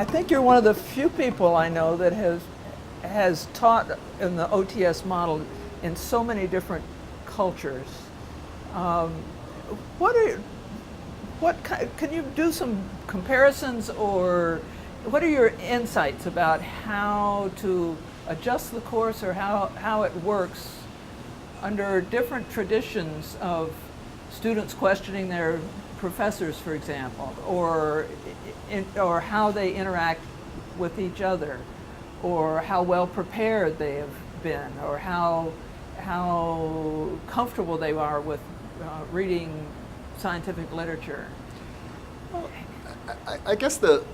I think you're one of the few people I know that has taught in the OTS model in so many different cultures. Um, what are can you do some comparisons, or what are your insights about how to adjust the course, or how it works under different traditions of students questioning their professors, for example, or how they interact with each other, or how well prepared they have been, or how comfortable they are with reading scientific literature? Well, I guess the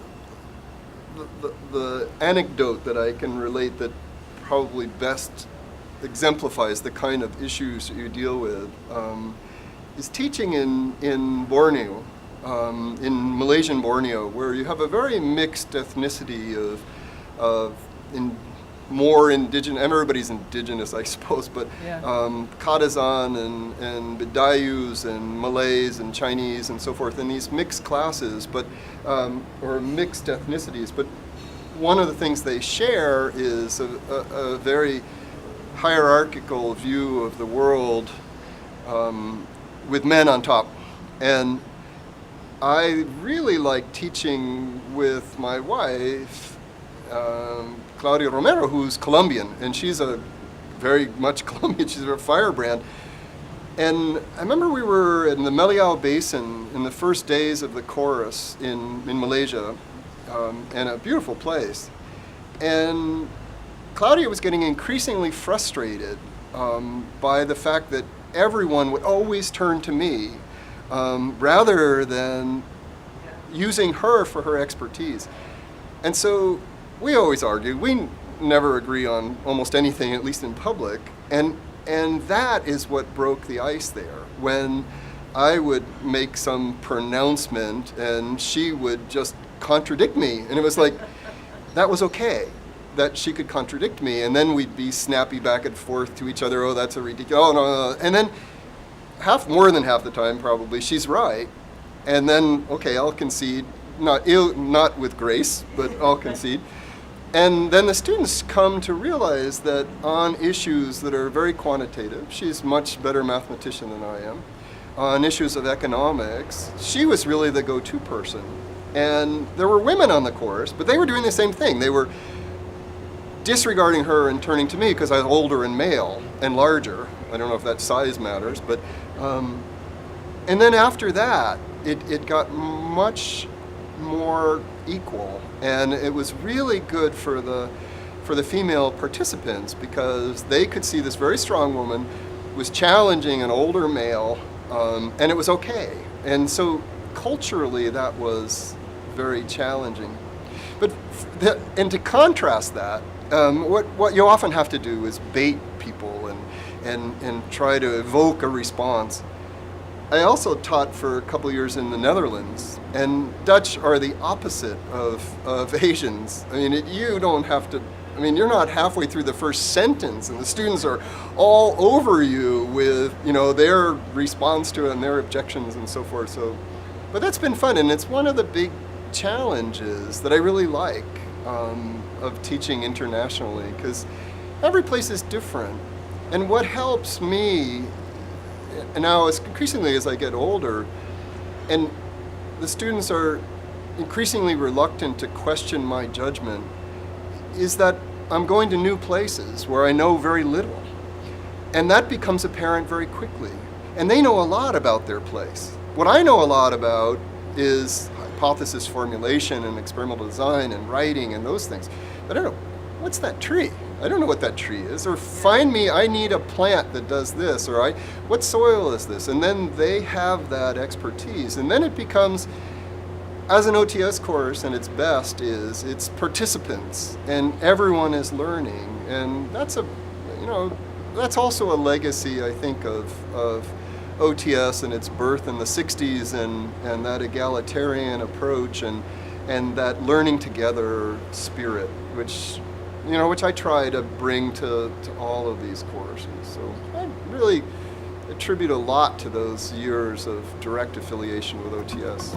anecdote that I can relate that probably best exemplifies the kind of issues that you deal with is teaching in Borneo, in Malaysian Borneo, where you have a very mixed ethnicity of more indigenous, everybody's indigenous, I suppose, but Yeah. Kadazan and Bidayus and Malays and Chinese and so forth, in these mixed classes, but or mixed ethnicities. But one of the things they share is a very hierarchical view of the world, with men on top. And I really like teaching with my wife, Claudia Romero, who's Colombian, and she's a very much Colombian. She's a firebrand. And I remember we were in the Meliau Basin in the first days of the chorus in Malaysia, and a beautiful place. And Claudia was getting increasingly frustrated by the fact that everyone would always turn to me rather than using her for her expertise. And so we always argue. We never agree on almost anything, at least in public. And that is what broke the ice there. When I would make some pronouncement and she would just contradict me. And it was like, that was okay, that she could contradict me. And then we'd be snappy back and forth to each other. Oh, that's a ridiculous, oh, no. And then more than half the time, probably, she's right. And then, okay, I'll concede. Not with grace, but I'll concede. And then the students come to realize that on issues that are very quantitative, she's a much better mathematician than I am. On issues of economics, she was really the go-to person. And there were women on the course, but they were doing the same thing. They were disregarding her and turning to me because I was older and male and larger. I don't know if that size matters, but and then after that, it got much more equal, and it was really good for the female participants because they could see this very strong woman was challenging an older male, and it was okay. And so culturally, that was very challenging. But and to contrast that, what you often have to do is bait people and try to evoke a response. I also taught for a couple years in the Netherlands, and Dutch are the opposite of Asians. I mean, you don't have to, I mean, you're not halfway through the first sentence and the students are all over you with, their response to it and their objections and so forth. So, but that's been fun, and it's one of the big challenges that I really like of teaching internationally, because every place is different. And what helps me, and now increasingly as I get older, and the students are increasingly reluctant to question my judgment, is that I'm going to new places where I know very little. And that becomes apparent very quickly. And they know a lot about their place. What I know a lot about is hypothesis formulation and experimental design and writing and those things. But I don't know, what's that tree? I don't know what that tree is. Or find me, I need a plant that does this, or what soil is this? And then they have that expertise. And then it becomes, as an OTS course, and its best is it's participants and everyone is learning. And that's that's also a legacy, I think, of OTS and its birth in the 60s and that egalitarian approach and that learning together spirit, which I try to bring to all of these courses. So I really attribute a lot to those years of direct affiliation with OTS.